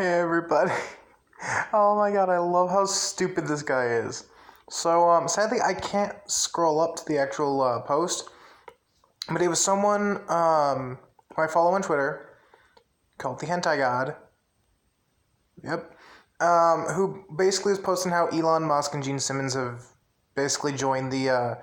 Hey everybody. Oh my god, I love how stupid this guy is. So, sadly I can't scroll up to the actual post, but it was someone who I follow on Twitter called the Hentai God. Yep. Who basically is posting how Elon Musk and Gene Simmons have basically joined the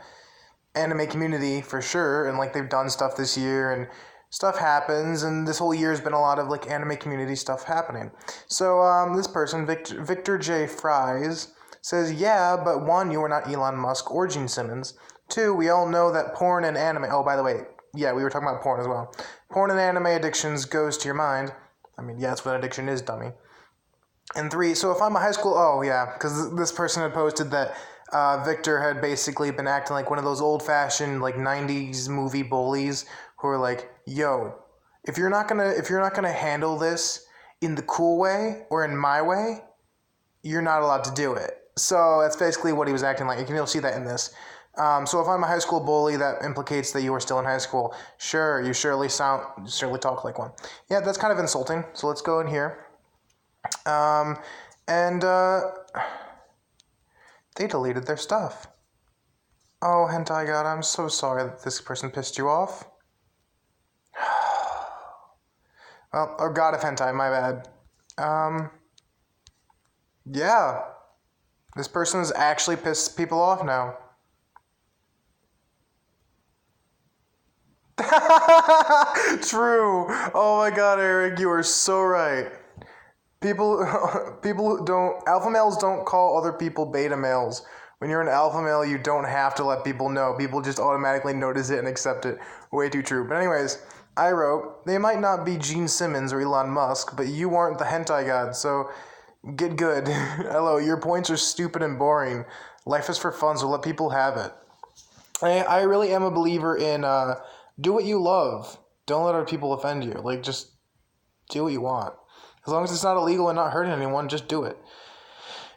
anime community for sure, and like they've done stuff this year, and stuff happens, and this whole year has been a lot of like anime community stuff happening. So this person, Victor J. Fries, says, yeah, but one, you are not Elon Musk or Gene Simmons. Two, we all know that porn and anime, oh, by the way, yeah, we were talking about porn as well. Porn and anime addictions goes to your mind. I mean, yeah, that's what an addiction is, dummy. And three, so if I'm a high school, oh yeah, because this person had posted that Victor had basically been acting like one of those old-fashioned like '90s movie bullies who are like, "Yo, if you're not gonna handle this in the cool way or in my way, you're not allowed to do it." So that's basically what he was acting like. You'll see that in this. So if I'm a high school bully, that implicates that you are still in high school. Sure, you surely talk like one. Yeah, that's kind of insulting. So let's go in here. And they deleted their stuff. Oh, Hentai God, I'm so sorry that this person pissed you off. Well, or God of Hentai, my bad. Yeah. This person's actually pissed people off now. True. Oh my god, Eric, you are so right. People alpha males don't call other people beta males. When you're an alpha male, you don't have to let people know. People just automatically notice it and accept it. Way too true. But anyways, I wrote, they might not be Gene Simmons or Elon Musk, but you aren't the hentai god, so get good. Hello, your points are stupid and boring. Life is for fun, so let people have it. I really am a believer in do what you love. Don't let other people offend you. Like, just do what you want. As long as it's not illegal and not hurting anyone, just do it.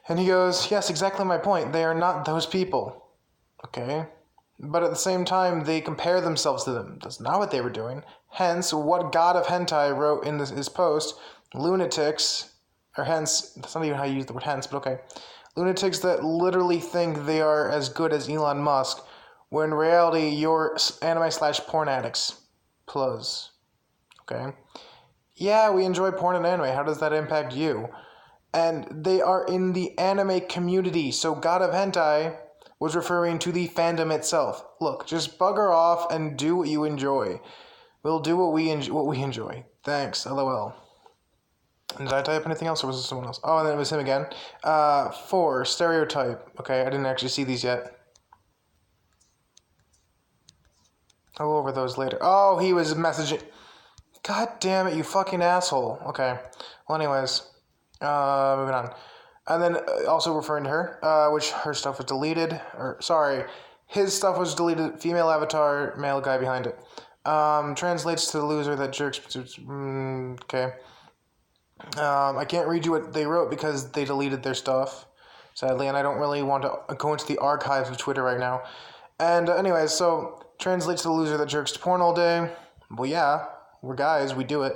And he goes, yes, exactly my point. They are not those people. Okay? But at the same time, they compare themselves to them. That's not what they were doing. Hence, what God of Hentai wrote in his post, lunatics, or hence, that's not even how you use the word hence, but okay. Lunatics that literally think they are as good as Elon Musk, when in reality, you're anime/porn addicts. Plus. Okay? Yeah, we enjoy porn and anime. How does that impact you? And they are in the anime community, so God of Hentai was referring to the fandom itself. Look, just bugger off and do what you enjoy. We'll do what we enjoy. Thanks, LOL. And did I type anything else, or was it someone else? Oh, and then it was him again. 4, stereotype. Okay, I didn't actually see these yet. I'll go over those later. Oh, he was messaging... God damn it, you fucking asshole. Okay. Well, anyways. Moving on. And then also referring to her, which her stuff was deleted. Or, sorry, his stuff was deleted. Female avatar, male guy behind it. Translates to the loser that jerks... okay. I can't read you what they wrote because they deleted their stuff, sadly, and I don't really want to go into the archives of Twitter right now. And anyways, so, translates to the loser that jerks to porn all day. Well, yeah. We're guys, we do it.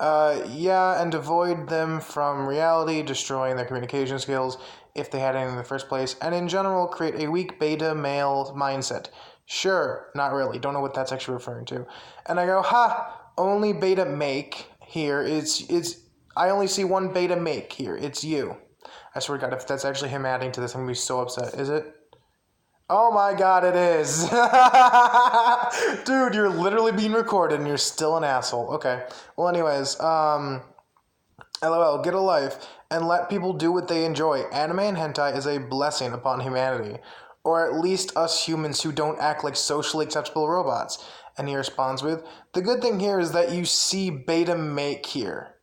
Yeah, and avoid them from reality, destroying their communication skills if they had any in the first place, and in general, create a weak beta male mindset. Sure, not really, don't know what that's actually referring to. And I go, only beta make here, I only see one beta make here, it's you. I swear to God, if that's actually him adding to this, I'm gonna be so upset. Is it? Oh my god, it is. Dude, you're literally being recorded and you're still an asshole. Okay. Well, anyways, LOL, get a life and let people do what they enjoy. Anime and hentai is a blessing upon humanity. Or at least us humans who don't act like socially acceptable robots. And he responds with, the good thing here is that you see beta make here.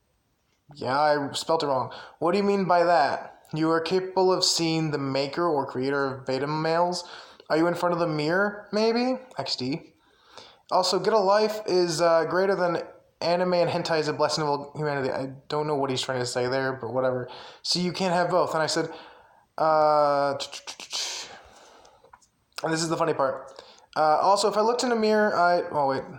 Yeah, I spelled it wrong. What do you mean by that? You are capable of seeing the maker or creator of beta males? Are you in front of the mirror, maybe? XD. Also, get a life is greater than anime and hentai is a blessing of all humanity. I don't know what he's trying to say there, but whatever. So you can't have both. And I said, and this is the funny part. Also, if I looked in a mirror,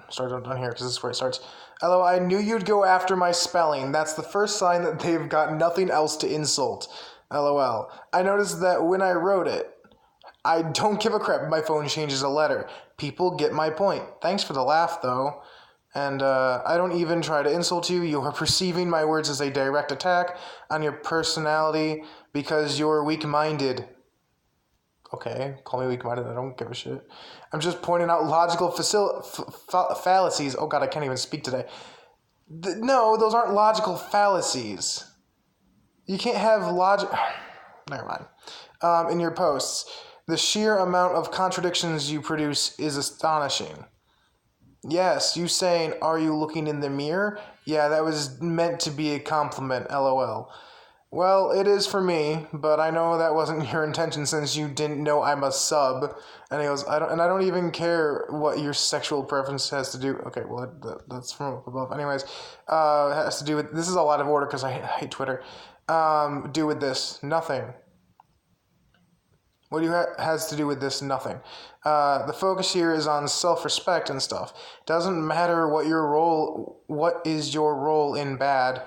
start down here because this is where it starts. Hello, I knew you'd go after my spelling. That's the first sign that they've got nothing else to insult. LOL. I noticed that when I wrote it. I don't give a crap if my phone changes a letter. People get my point. Thanks for the laugh, though. And I don't even try to insult you. You are perceiving my words as a direct attack on your personality because you're weak-minded. Okay, call me weak-minded. I don't give a shit. I'm just pointing out logical fallacies. Oh god, I can't even speak today. No, those aren't logical fallacies. You can't have logic... Never mind. In your posts, the sheer amount of contradictions you produce is astonishing. Yes, you saying, are you looking in the mirror? Yeah, that was meant to be a compliment, LOL. Well, it is for me, but I know that wasn't your intention since you didn't know I'm a sub. And he goes, I don't even care what your sexual preference has to do. Okay, well, that's from up above. Anyways, it has to do with, this is a lot of order because I hate Twitter. Do with this, nothing. What do you has to do with this? Nothing. The focus here is on self-respect and stuff. Doesn't matter what is your role in bad.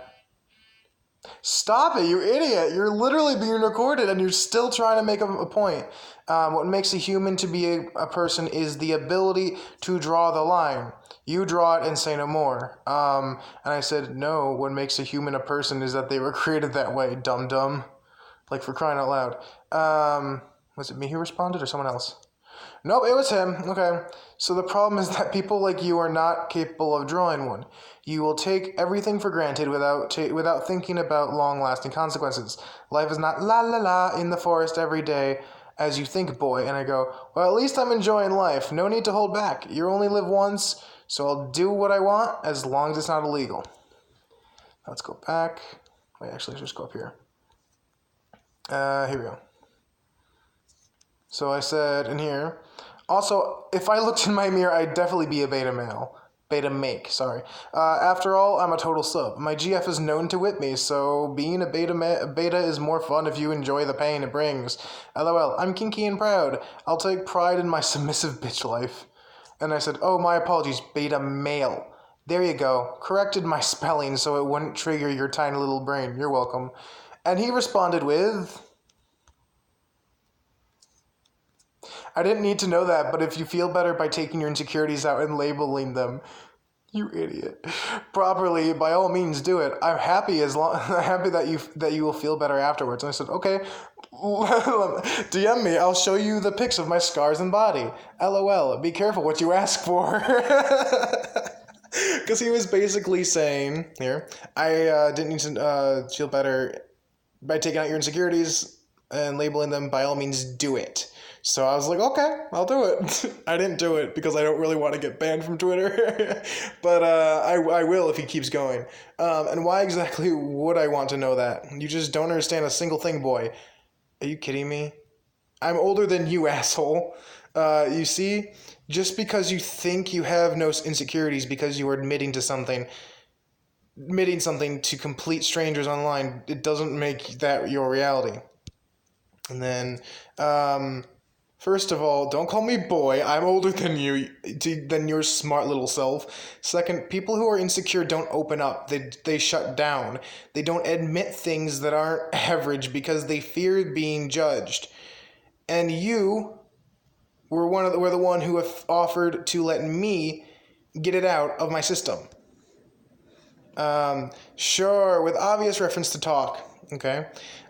Stop it, you idiot. You're literally being recorded and you're still trying to make a point. What makes a human to be a person is the ability to draw the line. You draw it and say no more. And I said, no, what makes a human a person is that they were created that way, dum-dum. Like, for crying out loud. Was it me who responded or someone else? Nope, it was him. Okay. So the problem is that people like you are not capable of drawing one. You will take everything for granted without thinking about long-lasting consequences. Life is not la la la in the forest every day as you think, boy. And I go, well, at least I'm enjoying life. No need to hold back. You only live once, so I'll do what I want as long as it's not illegal. Let's go back. Wait, actually, let's just go up here. Here we go. So I said in here, also, if I looked in my mirror, I'd definitely be a beta male. Beta make, sorry. After all, I'm a total sub. My GF is known to whip me, so being a beta is more fun if you enjoy the pain it brings. LOL, I'm kinky and proud. I'll take pride in my submissive bitch life. And I said, oh, my apologies, beta male. There you go. Corrected my spelling so it wouldn't trigger your tiny little brain. You're welcome. And he responded with... I didn't need to know that, but if you feel better by taking your insecurities out and labeling them, you idiot, properly, by all means do it. I'm happy that you will feel better afterwards. And I said, okay, DM me. I'll show you the pics of my scars and body. LOL. Be careful what you ask for. Because he was basically saying, here, I didn't need to feel better by taking out your insecurities and labeling them. By all means, do it. So I was like, okay, I'll do it. I didn't do it because I don't really want to get banned from Twitter. But I will if he keeps going. And why exactly would I want to know that? You just don't understand a single thing, boy. Are you kidding me? I'm older than you, asshole. You see, just because you think you have no insecurities because you are admitting something to complete strangers online, it doesn't make that your reality. And then, first of all, don't call me boy. I'm older than than your smart little self. Second, people who are insecure don't open up. They shut down. They don't admit things that aren't average because they fear being judged. And you were the one who offered to let me get it out of my system. Sure, with obvious reference to talk. Okay,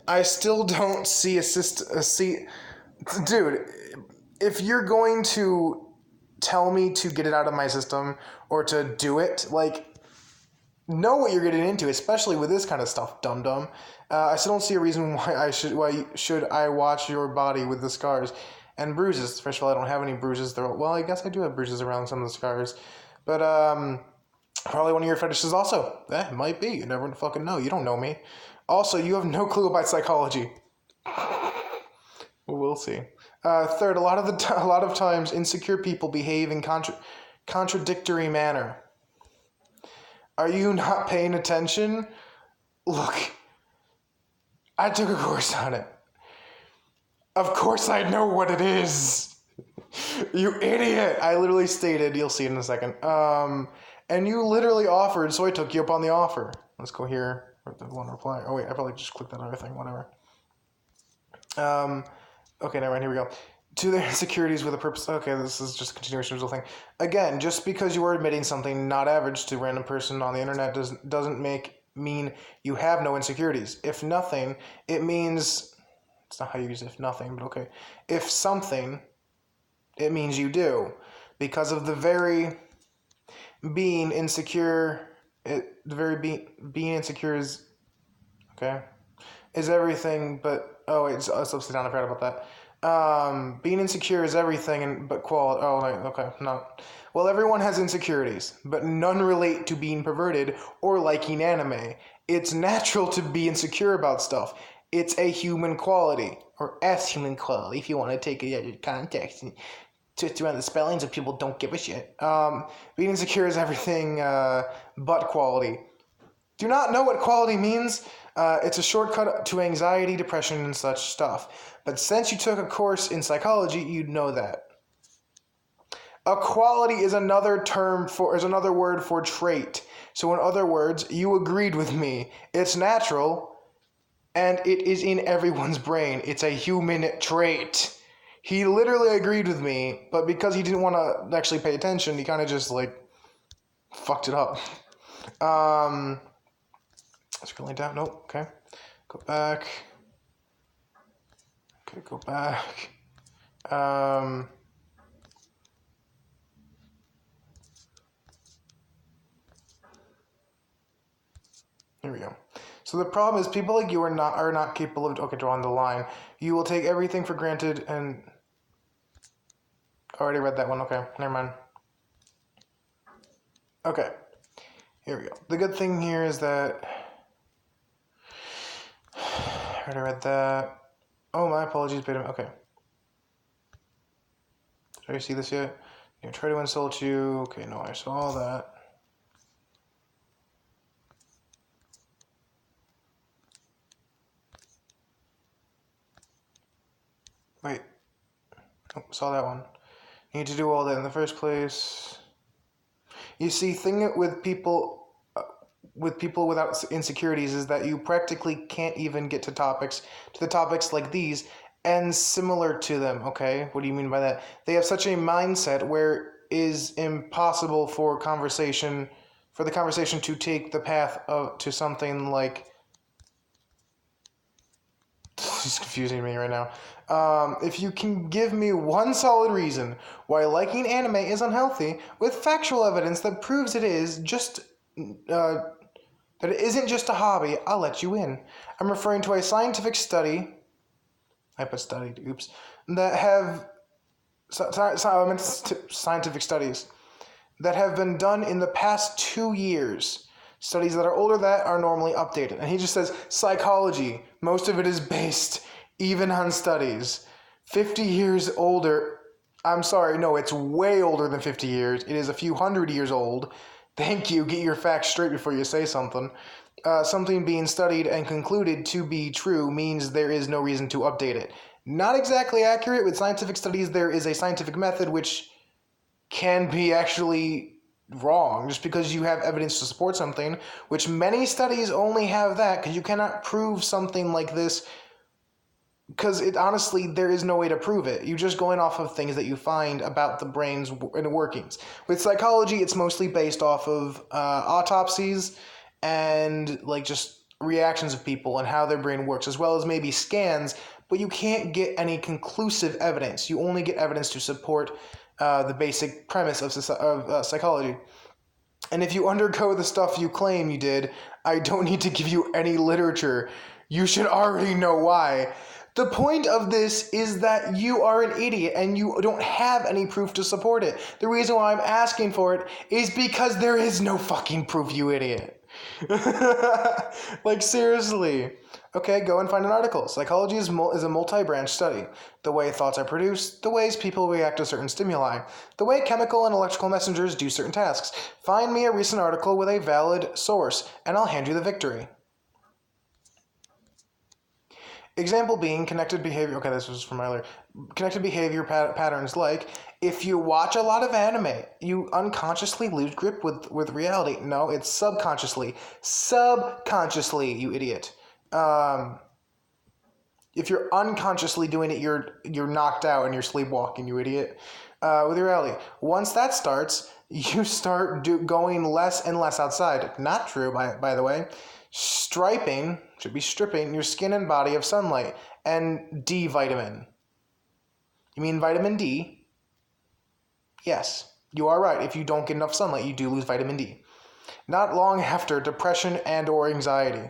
I still don't see dude. If you're going to tell me to get it out of my system or to do it, like, know what you're getting into, especially with this kind of stuff, dum-dum. I still don't see a reason why should I watch your body with the scars and bruises. First of all, I don't have any bruises. Well, I guess I do have bruises around some of the scars. But, probably one of your fetishes also. It might be. You never fucking know. You don't know me. Also, you have no clue about psychology. We'll see. Third, a lot of times, insecure people behave in contradictory manner. Are you not paying attention? Look, I took a course on it. Of course I know what it is. You idiot! I literally stated, you'll see it in a second. And you literally offered, so I took you up on the offer. Let's go here. The one reply. Oh wait, I probably just clicked that other thing. Whatever. Okay, never mind. Here we go. To their insecurities with a purpose. Okay, this is just a continuation of the thing. Again, just because you are admitting something not average to a random person on the internet doesn't mean you have no insecurities. If nothing, it means it's not how you use if nothing, but okay. If something, it means you do, because of the very being insecure. Being insecure is okay. Is everything, but oh wait, it's upside down. I forgot about that. Being insecure is everything, but quality. Oh, okay, no. Well, everyone has insecurities, but none relate to being perverted or liking anime. It's natural to be insecure about stuff. It's a human quality, or as human quality, if you want to take it out of context and twist around the spellings if people don't give a shit. Being insecure is everything but quality. Do not know what quality means? It's a shortcut to anxiety, depression, and such stuff. But since you took a course in psychology, you'd know that. A quality is another word for trait. So in other words, you agreed with me. It's natural, and it is in everyone's brain. It's a human trait. He literally agreed with me, but because he didn't want to actually pay attention, he kind of just fucked it up. Scrolling down. Nope. Okay. Go back. Okay, go back. Here we go. So the problem is people like you are not capable of drawing the line. You will take everything for granted and already read that one. Okay, never mind. Okay. Here we go. The good thing here is that I already read that. Oh, my apologies, beta. Okay. Did I see this yet? You try to insult you. Okay, no, I saw all that. Wait. Oh, saw that one. You need to do all that in the first place. You see, thing with people without insecurities is that you practically can't even get to the topics like these and similar to them. Okay, what do you mean by that? They have such a mindset where it is impossible for the conversation to take the path to something like. It's confusing me right now. If you can give me one solid reason why liking anime is unhealthy, with factual evidence that proves it is just that it isn't just a hobby, I'll let you in. I'm referring to a scientific study. I put studied. Oops. That have scientific studies that have been done in the past 2 years. Studies that are older that are normally updated. And he just says psychology. Most of it is based even on studies. 50 years older. I'm sorry, no, it's way older than 50 years. It is a few hundred years old. Thank you. Get your facts straight before you say something. Something being studied and concluded to be true means there is no reason to update it. Not exactly accurate. With scientific studies, there is a scientific method which can be actually wrong just because you have evidence to support something, which many studies only have that because you cannot prove something like this because honestly there is no way to prove it. You're just going off of things that you find about the brain's inner workings. With psychology, it's mostly based off of autopsies and just reactions of people and how their brain works, as well as maybe scans, but you can't get any conclusive evidence. You only get evidence to support the basic premise of psychology. And if you undergo the stuff you claim you did, I don't need to give you any literature. You should already know why. The point of this is that you are an idiot and you don't have any proof to support it. The reason why I'm asking for it is because there is no fucking proof, you idiot. Seriously. Okay, go and find an article. Psychology is a multi-branch study. The way thoughts are produced, the ways people react to certain stimuli, the way chemical and electrical messengers do certain tasks. Find me a recent article with a valid source, and I'll hand you the victory. Example being connected behavior. Okay, this was from earlier. Connected behavior patterns like if you watch a lot of anime, you unconsciously lose grip with reality. No, it's subconsciously. Subconsciously, you idiot. If you're unconsciously doing it, you're knocked out and you're sleepwalking, you idiot. With reality, once that starts, you start going less and less outside. Not true, by the way. Striping should be stripping your skin and body of sunlight and D vitamin. You mean vitamin D? Yes, you are right. If you don't get enough sunlight, you do lose vitamin D. Not long after, depression and or anxiety.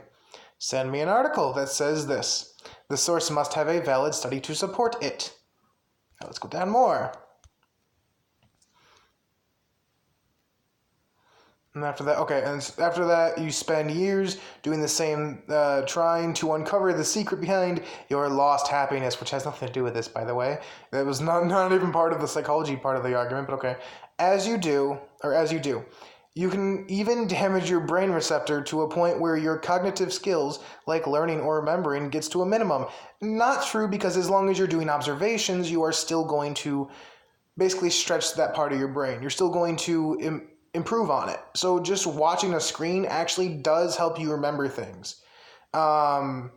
Send me an article that says this. The source must have a valid study to support it. Now let's go down more. And after that, you spend years doing the same, trying to uncover the secret behind your lost happiness, which has nothing to do with this, by the way. That was not even part of the psychology part of the argument, but okay. As you do, you can even damage your brain receptor to a point where your cognitive skills, like learning or remembering, gets to a minimum. Not true, because as long as you're doing observations, you are still going to basically stretch that part of your brain. You're still going to improve on it. So just watching a screen actually does help you remember things. And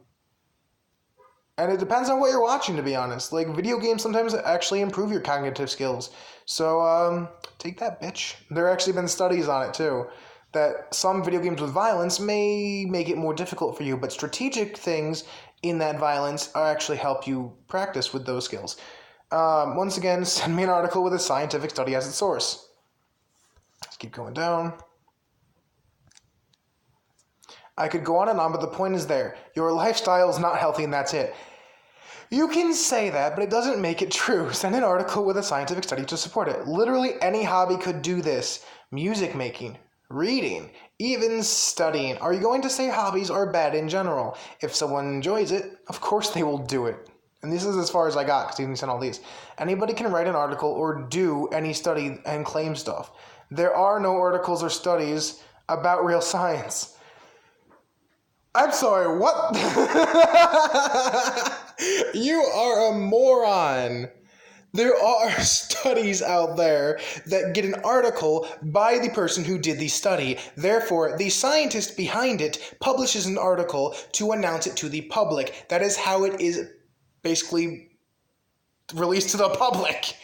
it depends on what you're watching, to be honest. Like, video games sometimes actually improve your cognitive skills. So, take that, bitch. There have actually been studies on it, too. That some video games with violence may make it more difficult for you, but strategic things in that violence actually help you practice with those skills. Once again, send me an article with a scientific study as its source. Let's keep going down. I could go on, but the point is there. Your lifestyle is not healthy and that's it. You can say that, but it doesn't make it true. Send an article with a scientific study to support it. Literally any hobby could do this. Music making, reading, even studying. Are you going to say hobbies are bad in general? If someone enjoys it, of course they will do it. And this is as far as I got, because you can send all these. Anybody can write an article or do any study and claim stuff. There are no articles or studies about real science. I'm sorry, what? You are a moron. There are studies out there that get an article by the person who did the study. Therefore, the scientist behind it publishes an article to announce it to the public. That is how it is basically released to the public.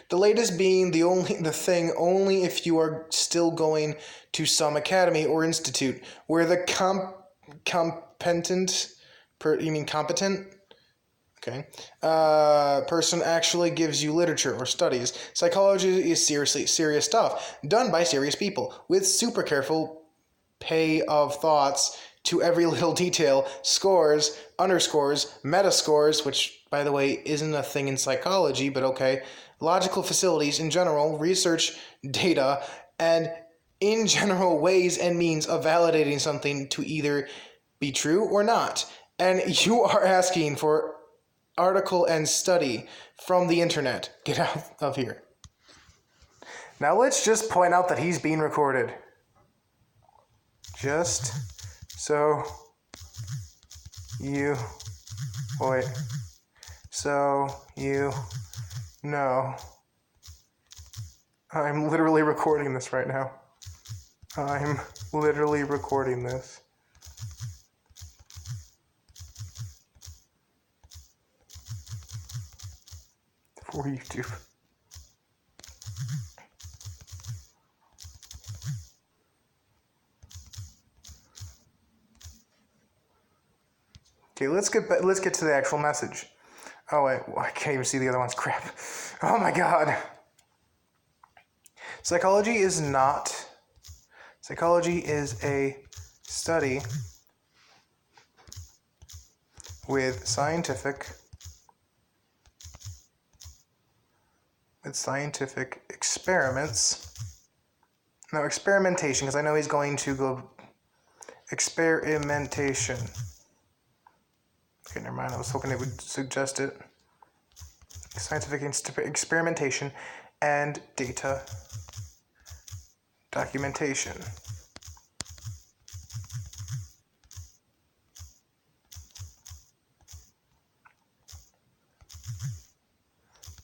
The latest being the thing only if you are still going to some academy or institute where the competent person actually gives you literature or studies. Psychology is serious stuff done by serious people with super careful pay of thoughts to every little detail, scores, underscores, metascores, which, by the way, isn't a thing in psychology, but okay, logical facilities in general, research data, and in general ways and means of validating something to either be true or not. And you are asking for article and study from the internet. Get out of here. Now let's just point out that he's being recorded. Just so you know. I'm literally recording this right now. I'm literally recording this. For YouTube. Okay, let's get to the actual message. Oh wait, I can't even see the other ones. Crap. Oh my god. Psychology is a study with scientific experiments. No, experimentation, because I know he's going to go experimentation. Okay, never mind. I was hoping it would suggest it. Scientific experimentation and data documentation.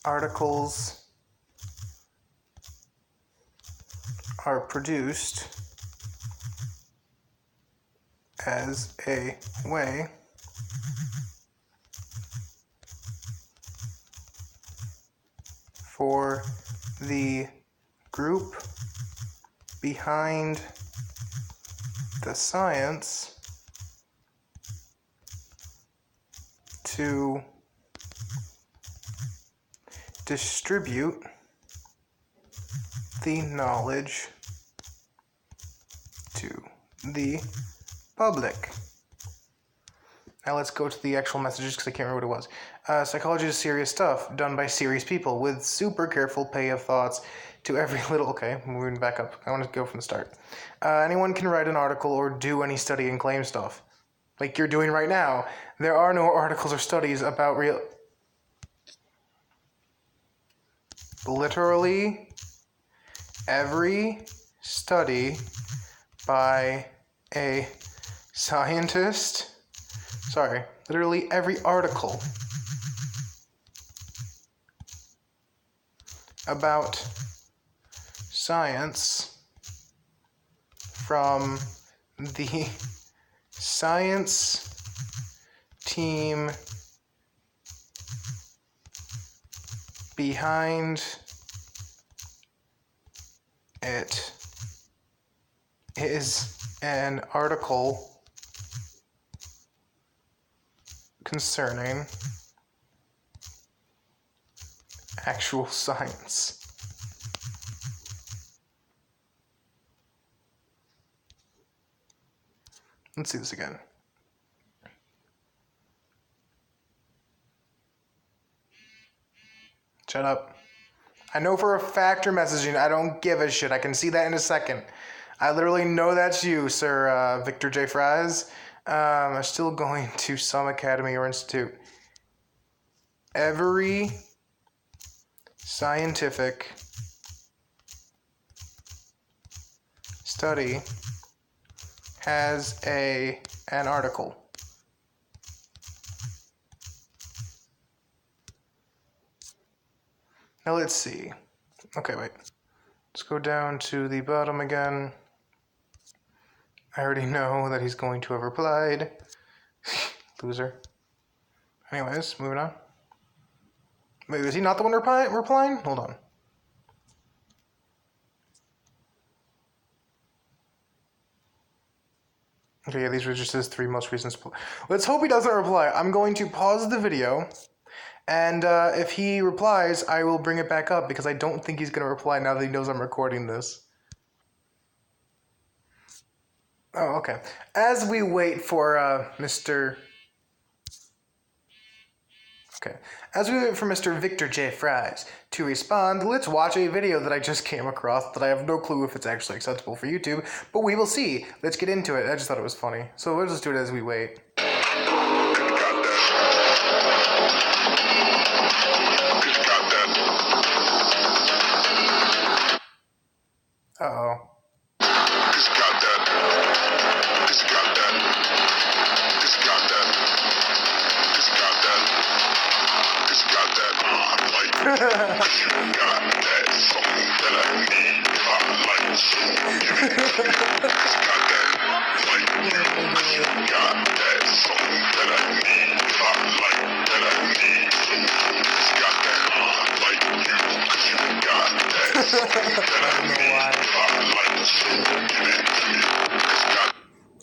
articles are produced as a way for the group behind the science to distribute the knowledge to the public. Now let's go to the actual messages because I can't remember what it was. Psychology is serious stuff done by serious people with super careful pay of thoughts to every little... Okay, moving back up. I want to go from the start. Anyone can write an article or do any study and claim stuff. Like you're doing right now. There are no articles or studies about real... Literally every study by a scientist... Sorry, literally every article about science from the science team behind it is an article concerning actual science. Let's see this again. Shut up. I know for a fact you're messaging. I don't give a shit. I can see that in a second. I literally know that's you, Sir Victor J. Fries. I'm still going to some academy or institute. Every scientific study has an article. Now let's see. Okay, wait. Let's go down to the bottom again. I already know that he's going to have replied. Loser. Anyways, moving on. Wait, is he not the one replying? Hold on. Okay, yeah, these were just his 3 most recent... Let's hope he doesn't reply. I'm going to pause the video, and if he replies, I will bring it back up, because I don't think he's going to reply now that he knows I'm recording this. Oh, okay. As we wait for Mr. Victor J. Fries to respond, let's watch a video that I just came across that I have no clue if it's actually acceptable for YouTube, but we will see. Let's get into it. I just thought it was funny. So we'll just do it as we wait. Uh-oh.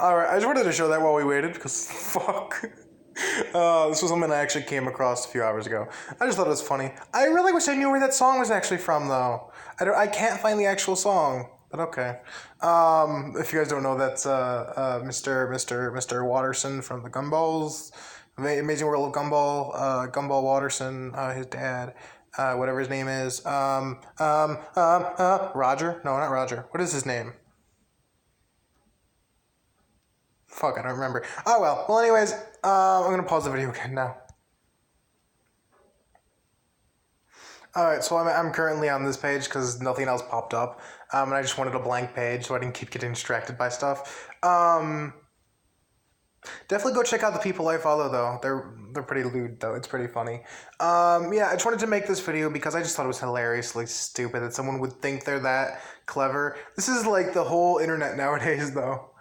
Alright, I just wanted to show that while we waited, because fuck. This was something I actually came across a few hours ago. I just thought it was funny. I really wish I knew where that song was actually from, though. I can't find the actual song, but okay. If you guys don't know, that's Mr. Watterson from the Gumballs, Amazing World of Gumball, Gumball Watterson, his dad, whatever his name is. Roger? No, not Roger. What is his name? Fuck, I don't remember. Oh well. Well, anyways, I'm gonna pause the video again now. Alright, so I'm currently on this page because nothing else popped up. And I just wanted a blank page so I didn't keep getting distracted by stuff. Definitely go check out the people I follow though. They're pretty lewd though. It's pretty funny. Yeah, I just wanted to make this video because I just thought it was hilariously stupid that someone would think they're that clever. This is like the whole internet nowadays though.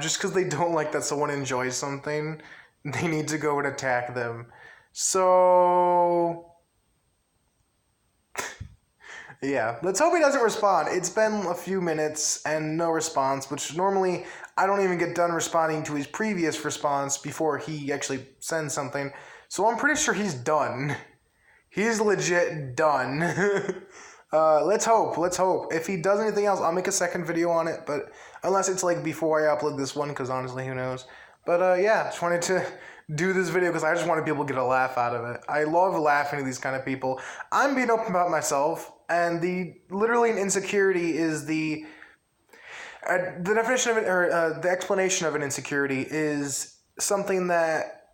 Just because they don't like that someone enjoys something, they need to go and attack them. So yeah, let's hope he doesn't respond. It's been a few minutes and no response, which normally I don't even get done responding to his previous response before he actually sends something. So I'm pretty sure he's done. He's legit done. Let's hope. If he does anything else, I'll make a second video on it, but unless it's like before I upload this one, because honestly, who knows. But yeah, just wanted to do this video because I just wanted people to get a laugh out of it. I love laughing at these kind of people. I'm being open about myself, and literally an insecurity is the definition of it, or the explanation of an insecurity is something that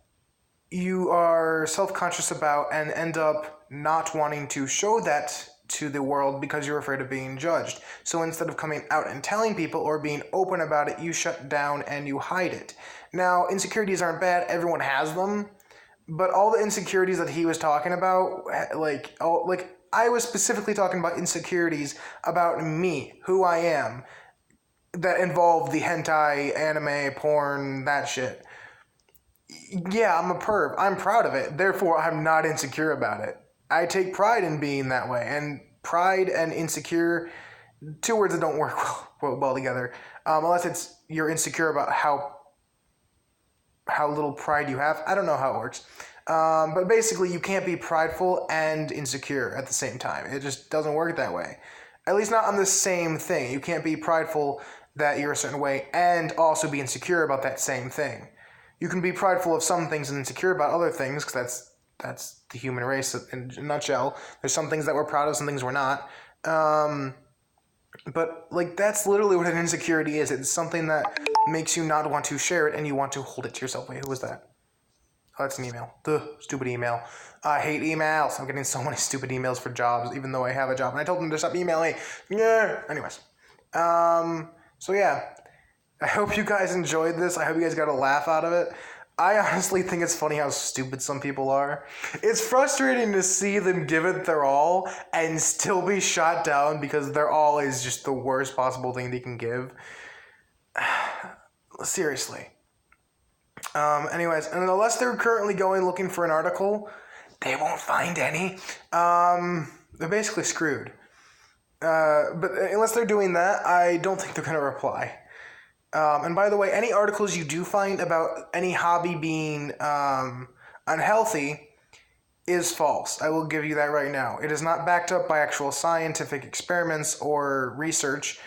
you are self-conscious about and end up not wanting to show that to the world because you're afraid of being judged. So instead of coming out and telling people or being open about it, you shut down and you hide it. Now, insecurities aren't bad. Everyone has them. But all the insecurities that he was talking about, I was specifically talking about insecurities about me, who I am, that involve the hentai, anime, porn, that shit. Yeah, I'm a perv. I'm proud of it. Therefore, I'm not insecure about it. I take pride in being that way. And pride and insecure, two words that don't work well together. Unless you're insecure about how little pride you have. I don't know how it works. But basically, you can't be prideful and insecure at the same time. It just doesn't work that way. At least not on the same thing. You can't be prideful that you're a certain way and also be insecure about that same thing. You can be prideful of some things and insecure about other things, because that's the human race in a nutshell. There's some things that we're proud of, some things we're not. But like that's literally what an insecurity is. It's something that makes you not want to share it and you want to hold it to yourself. Wait, who was that? Oh, that's an email. Stupid email. I hate emails. I'm getting so many stupid emails for jobs, even though I have a job. And I told them to stop emailing. Yeah. Anyways. So yeah. I hope you guys enjoyed this. I hope you guys got a laugh out of it. I honestly think it's funny how stupid some people are. It's frustrating to see them give it their all and still be shot down because their all is just the worst possible thing they can give. Seriously. Anyways, and unless they're currently looking for an article, they won't find any. They're basically screwed. But unless they're doing that, I don't think they're going to reply. And by the way, any articles you do find about any hobby being unhealthy is false. I will give you that right now. It is not backed up by actual scientific experiments or research.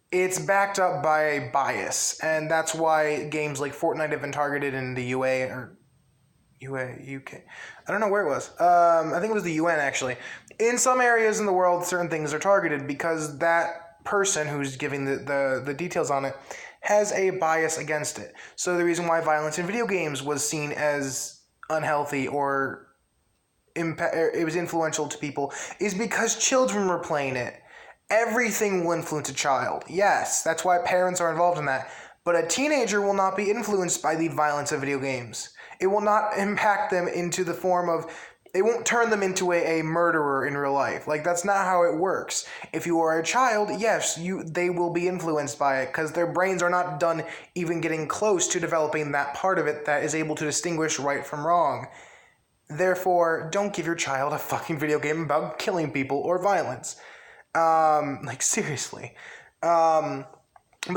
It's backed up by bias, and that's why games like Fortnite have been targeted in the UK. I don't know where it was. I think it was the UN, actually. In some areas in the world, certain things are targeted because that person who's giving the details on it has a bias against it. So the reason why violence in video games was seen as unhealthy or it was influential to people is because children were playing it. Everything will influence a child. Yes, that's why parents are involved in that. But a teenager will not be influenced by the violence of video games. It will not impact them into the form of... It won't turn them into a murderer in real life. Like, that's not how it works. If you are a child, yes, they will be influenced by it because their brains are not done even getting close to developing that part of it that is able to distinguish right from wrong. Therefore, don't give your child a fucking video game about killing people or violence. Seriously. But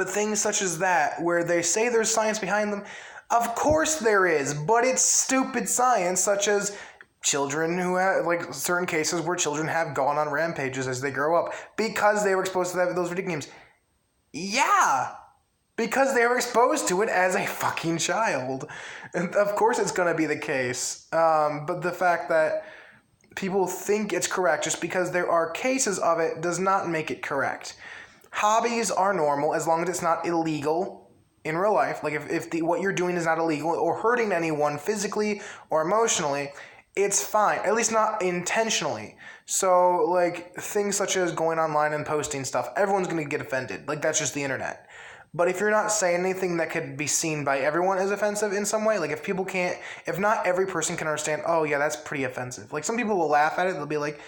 things such as that, where they say there's science behind them, of course there is, but it's stupid science, such as children who have, certain cases where children have gone on rampages as they grow up because they were exposed to those video games. Yeah! Because they were exposed to it as a fucking child. And of course it's going to be the case. But the fact that people think it's correct just because there are cases of it does not make it correct. Hobbies are normal as long as it's not illegal in real life. Like if what you're doing is not illegal or hurting anyone physically or emotionally, it's fine. At least not intentionally. So things such as going online and posting stuff, everyone's going to get offended. That's just the internet. But if you're not saying anything that could be seen by everyone as offensive in some way, like if not every person can understand, oh yeah, that's pretty offensive. Like some people will laugh at it, they'll be like,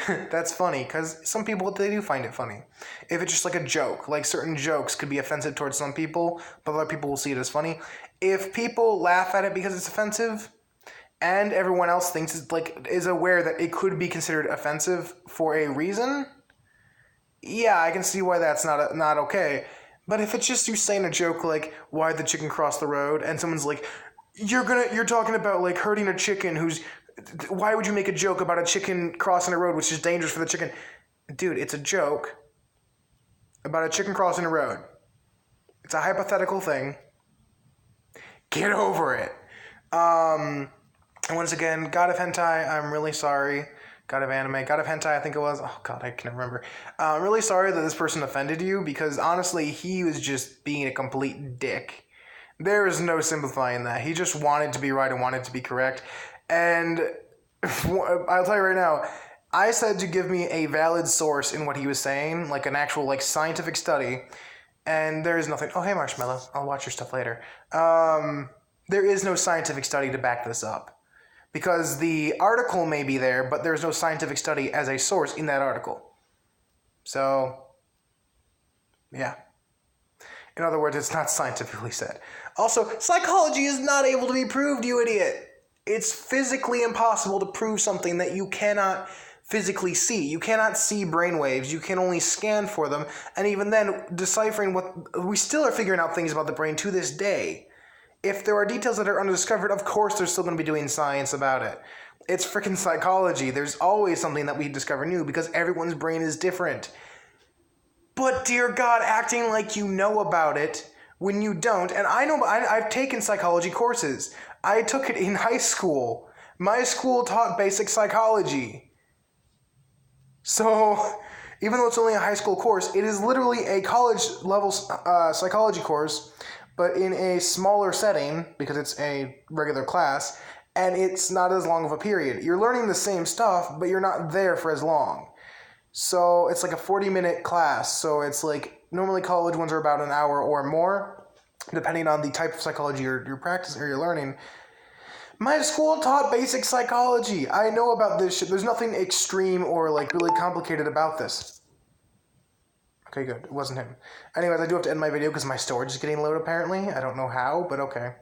that's funny, because some people, they do find it funny. If it's just like a joke, like certain jokes could be offensive towards some people, but other people will see it as funny. If people laugh at it because it's offensive, and everyone else is aware that it could be considered offensive for a reason, yeah, I can see why that's not okay. But if it's just you saying a joke like, why'd the chicken cross the road? And someone's like, you're talking about like hurting a chicken why would you make a joke about a chicken crossing a road, which is dangerous for the chicken? Dude, it's a joke about a chicken crossing a road. It's a hypothetical thing. Get over it. And once again, God of Hentai, I'm really sorry. God of Anime, God of Hentai, I think it was. Oh, God, I can't remember. I'm really sorry that this person offended you, because honestly, he was just being a complete dick. There is no simplifying that. He just wanted to be right and wanted to be correct. And I'll tell you right now, I said to give me a valid source in what he was saying, like an actual like scientific study, and there is nothing. Oh, hey, Marshmallow, I'll watch your stuff later. There is no scientific study to back this up. Because the article may be there, but there's no scientific study as a source in that article. So, yeah. In other words, it's not scientifically said. Also, psychology is not able to be proved, you idiot. It's physically impossible to prove something that you cannot physically see. You cannot see brainwaves. You can only scan for them. And even then, deciphering we still are figuring out things about the brain to this day. If there are details that are undiscovered, of course they're still going to be doing science about it. It's freaking psychology. There's always something that we discover new because everyone's brain is different. But dear God, acting like you know about it when you don't. And I've taken psychology courses. I took it in high school. My school taught basic psychology. So, even though it's only a high school course, it is literally a college-level psychology course, but in a smaller setting, because it's a regular class, and it's not as long of a period. You're learning the same stuff, but you're not there for as long. So it's like a 40-minute class, so it's like, normally college ones are about an hour or more, depending on the type of psychology you're practicing or you're learning. My school taught basic psychology. I know about this shit. There's nothing extreme or like really complicated about this. Okay, good. It wasn't him. Anyways, I do have to end my video because my storage is getting low apparently. I don't know how, but okay.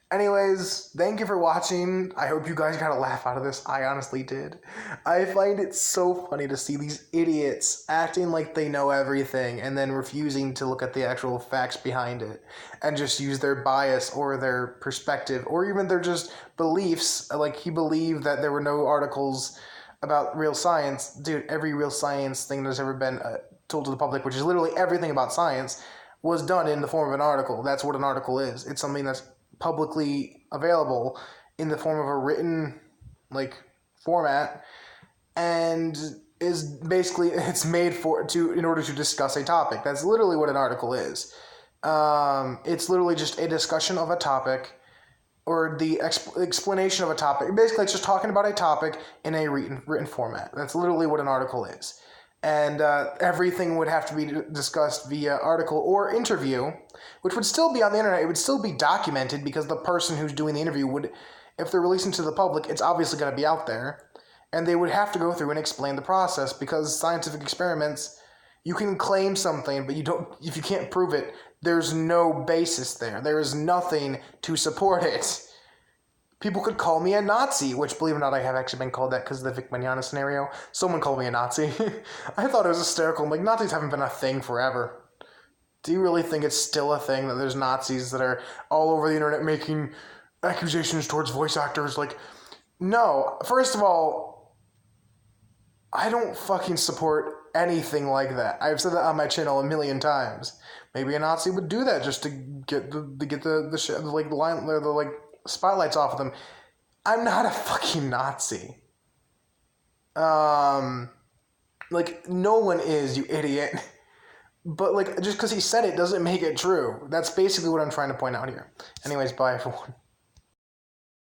Anyways, thank you for watching. I hope you guys got a laugh out of this. I honestly did. I find it so funny to see these idiots acting like they know everything and then refusing to look at the actual facts behind it and just use their bias or their perspective or even their just beliefs. Like he believed that there were no articles about real science. Dude, every real science thing that's ever been told to the public, which is literally everything about science, was done in the form of an article. That's what an article is. It's something that's publicly available in the form of a written format, and is basically it's made in order to discuss a topic. That's literally what an article is. It's literally just a discussion of a topic or the explanation of a topic. Basically, it's just talking about a topic in a written format. That's literally what an article is. And everything would have to be discussed via article or interview, which would still be on the internet. It would still be documented because the person who's doing the interview would, if they're releasing to the public, it's obviously going to be out there. And they would have to go through and explain the process because scientific experiments, you can claim something, but if you can't prove it, there's no basis there. There is nothing to support it. People could call me a Nazi, which, believe it or not, I have actually been called that because of the Vic Mignogna scenario. Someone called me a Nazi. I thought it was hysterical. I'm like, Nazis haven't been a thing forever. Do you really think it's still a thing that there's Nazis that are all over the internet making accusations towards voice actors? Like, no. First of all, I don't fucking support anything like that. I've said that on my channel a million times. Maybe a Nazi would do that just to get the spotlights off of them. I'm not a fucking Nazi. No one is, you idiot. But just because he said it doesn't make it true. That's basically what I'm trying to point out here. Anyways, bye everyone.